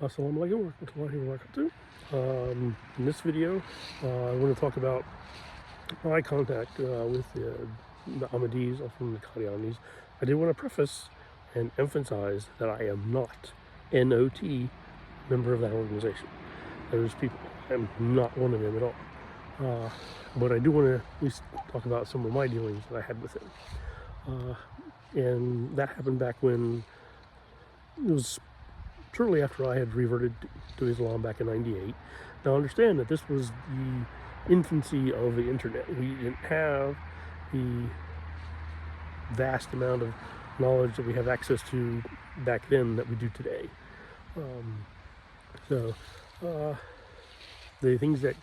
Assalamu alaikum warahmatullahi wabarakatuh. In this video, I want to talk about my contact with the Ahmadis or from the qadianis. I did want to preface and emphasize that I am not NOT member of that organization. Those people, I'm not one of them at all. But I do want to at least talk about some of my dealings that I had with them. And that happened back when it was shortly after I had reverted to Islam back in '98. Now understand that this was the infancy of the internet. We didn't have the vast amount of knowledge that we have access to back then that we do today. So the things that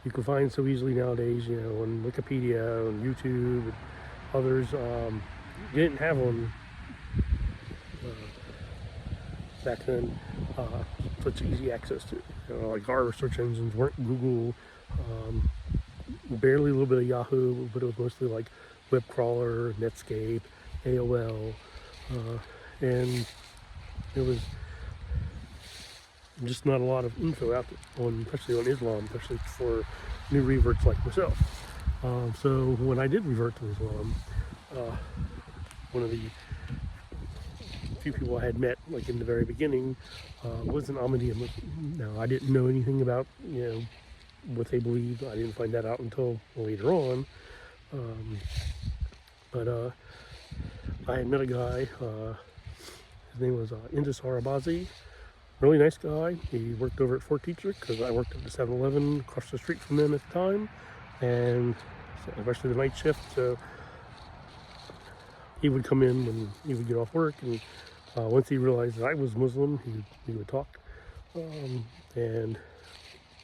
you can find so easily nowadays, you know, on Wikipedia, on YouTube, and others, you didn't have on back then such easy access to. You know, like our search engines weren't Google, barely a little bit of Yahoo, but it was mostly like web crawler, Netscape, AOL, and there was just not a lot of info out there, especially on Islam, especially for new reverts like myself. So when I did revert to Islam, one of the few people I had met, like in the very beginning, was an Ahmadi Muslim. Now, I didn't know anything about, you know, what they believed. I didn't find that out until later on. But I had met a guy. His name was Intisar Abazi. Really nice guy. He worked over at Fort Teacher because I worked at the 7-Eleven across the street from them at the time, and especially the night shift. So he would come in when he would get off work, and once he realized that I was Muslim, he would talk. And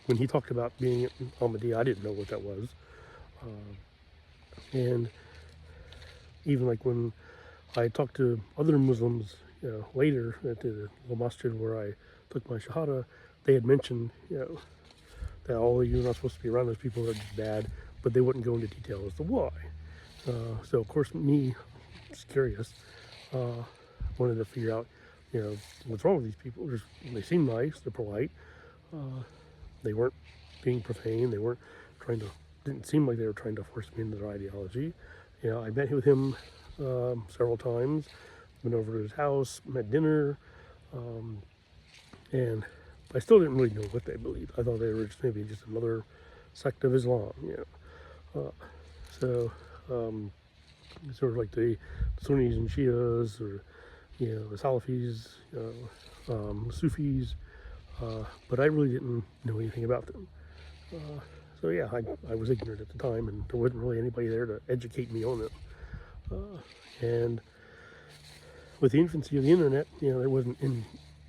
when he talked about being an Ahmadi, I didn't know what that was. And even like when I talked to other Muslims, you know, later at the little masjid where I took my shahada, they had mentioned, you know, that all you're not supposed to be around those people that are just bad, but they wouldn't go into detail as to why. So of course, me, just curious, wanted to figure out, you know, what's wrong with these people. They seem nice, they're polite, they weren't being profane, they weren't didn't seem like they were trying to force me into their ideology. You know, I met with him several times, went over to his house, met dinner, and I still didn't really know what they believed. I thought they were maybe just another sect of Islam, you know. So sort of like the Sunnis and Shias, or, you know, the Salafis, you know, Sufis, but I really didn't know anything about them. So yeah, I was ignorant at the time, and there wasn't really anybody there to educate me on them. And with the infancy of the internet, you know, there wasn't a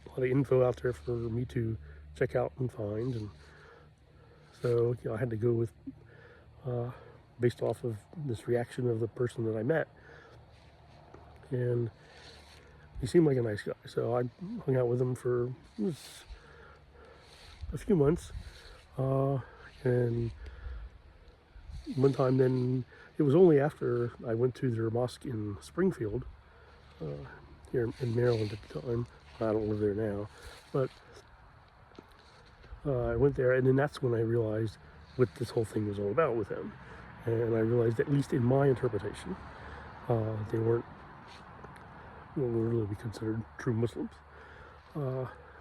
lot of info out there for me to check out and find, and so, you know, I had to go with based off of this reaction of the person that I met. And he seemed like a nice guy, so I hung out with him for a few months. And one time then, it was only after I went to their mosque in Springfield, here in Maryland at the time. I don't live there now, but I went there, and then that's when I realized what this whole thing was all about with them. And I realized, at least in my interpretation, they weren't what would really be considered true Muslims,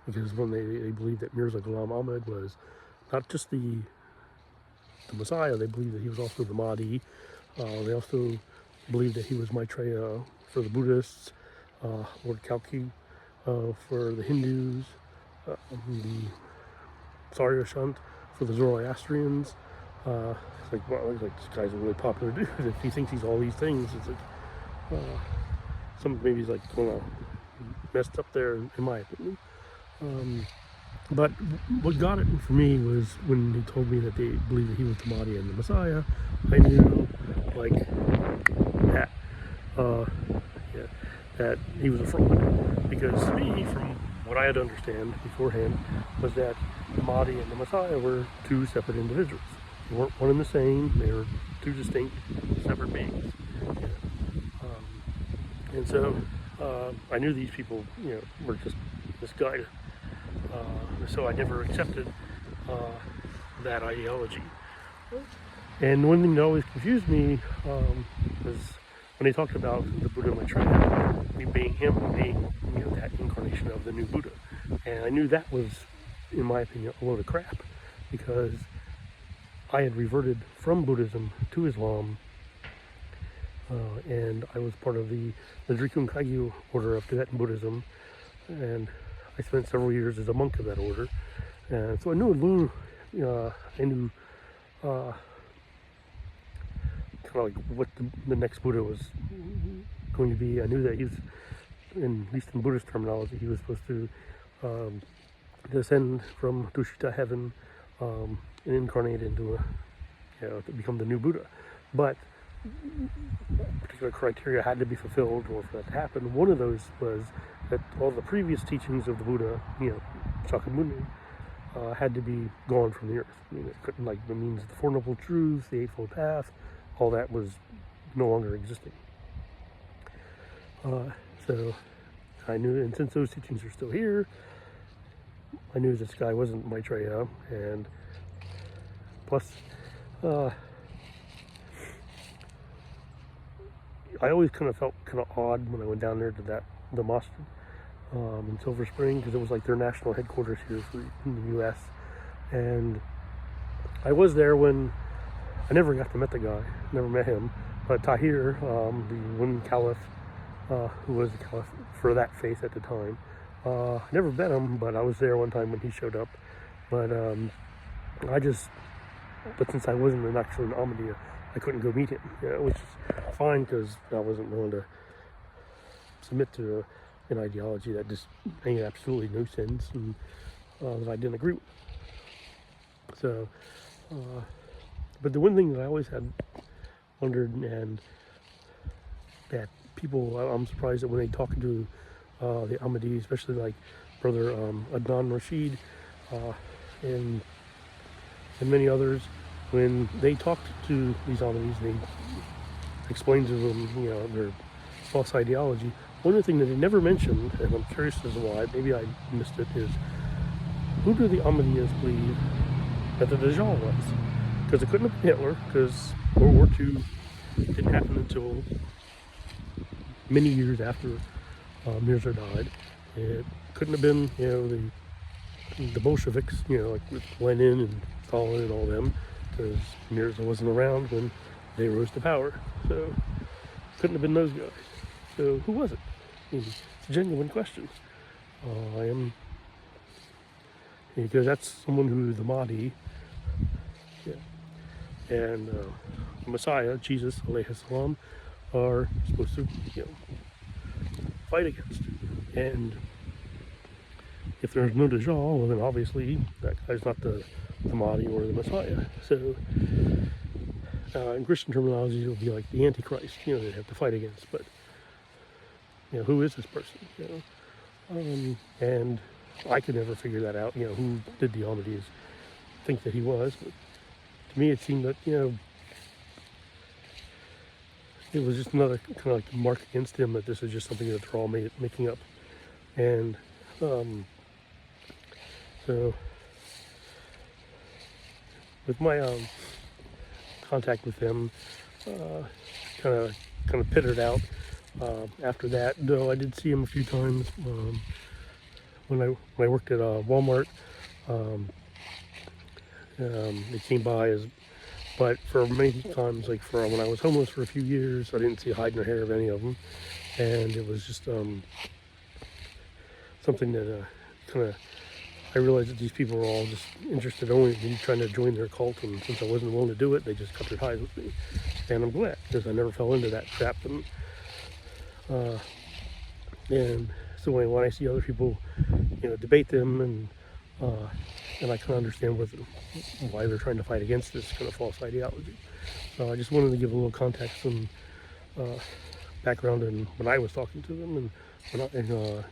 because when they believed that Mirza Ghulam Ahmad was not just the Messiah, they believed that he was also the Mahdi. They also believed that he was Maitreya for the Buddhists, Lord Kalki for the Hindus, the Saryashant for the Zoroastrians. It's like, wow, like, this guy's a really popular dude. If he thinks he's all these things, it's like maybe he's like, well, messed up there, in my opinion. But what got it for me was when he told me that they believed that he was the Mahdi and the Messiah. I knew, like, that, yeah, that he was a fraud. Because to me, from what I had to understand beforehand, was that the Mahdi and the Messiah were two separate individuals. They weren't one and the same. They were two distinct, separate beings. And so I knew these people, you know, were just misguided. So I never accepted that ideology. And one thing that always confused me was when they talked about the Buddha Maitreya, being him, being that incarnation of the new Buddha. And I knew that was, in my opinion, a load of crap, because I had reverted from Buddhism to Islam, and I was part of the Drikung Kagyu order of Tibetan Buddhism, and I spent several years as a monk of that order. And so I knew kind of like what the next Buddha was going to be. I knew that he was, at least in Buddhist terminology, he was supposed to descend from Tushita heaven and incarnate into to become the new Buddha. But particular criteria had to be fulfilled or for that to happen. One of those was that all the previous teachings of the Buddha, Shakyamuni, had to be gone from the earth. It couldn't, like, the means of the Four Noble Truths, the Eightfold Path, all that was no longer existing. So I knew, and since those teachings are still here, I knew this guy wasn't Maitreya, and plus, I always kind of felt kind of odd when I went down there to the mosque in Silver Spring, because it was like their national headquarters here in the U.S. And I was there when I never got to meet the guy, never met him, but Tahir, the one caliph who was the caliph for that faith at the time, I never met him, but I was there one time when he showed up. But but since I wasn't actually an Ahmadi, I couldn't go meet him, which is fine, because I wasn't willing to submit to an ideology that just made absolutely no sense, and that I didn't agree with. So, but the one thing that I always had wondered, and that people, I'm surprised that when they talk to the Ahmadi, especially like Brother Adnan Rashid and many others, when they talked to these Ahmadis, they explained to them, their false ideology. One of the things that they never mentioned, and I'm curious as to why, maybe I missed it, is who do the Ahmadiyas believe that the Dajjal was? Because it couldn't have been Hitler, because World War II didn't happen until many years after Mirza died. It couldn't have been, the Bolsheviks, like with Lenin and Stalin and all them, because Mirza wasn't around when they rose to power. So couldn't have been those guys. So who was it? It's a genuine question. Because that's someone who the Mahdi, and the Messiah, Jesus, alayhi salam, are supposed to, fight against. And if there's no Dajjal, well, then obviously that guy's not the Mahdi or the Messiah. So in Christian terminology, it would be like the Antichrist, they'd have to fight against. But who is this person? And I could never figure that out. Who did the Ahmadis think that he was? But to me, it seemed that it was just another kind of like mark against him, that this is just something that they're all making up. And so with my contact with them, kind of pittered out. After that, though, I did see him a few times when I worked at Walmart. They came by but for many times, like for when I was homeless for a few years, I didn't see a hide nor hair of any of them, and it was just something that I realized that these people were all just interested only in trying to join their cult, and since I wasn't willing to do it, they just cut their ties with me, and I'm glad, because I never fell into that trap. And so when I see other people, debate them, and I kind of understand why they're trying to fight against this kind of false ideology. So I just wanted to give a little context and background in when I was talking to them and when I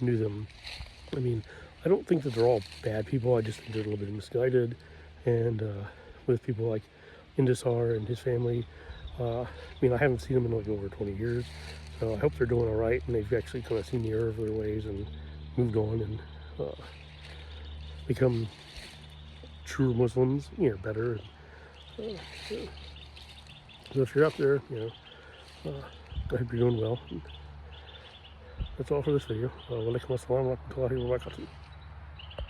knew them. I mean, I don't think that they're all bad people. I just think they're a little bit misguided. And with people like Indusar and his family, I haven't seen them in like over 20 years. So I hope they're doing all right, and they've actually kind of seen the error of their ways and moved on, and become true Muslims, better. And, so if you're out there, I hope you're doing well. And that's all for this video. Walaikum assalam wa rahmatullahi wa barakatuh.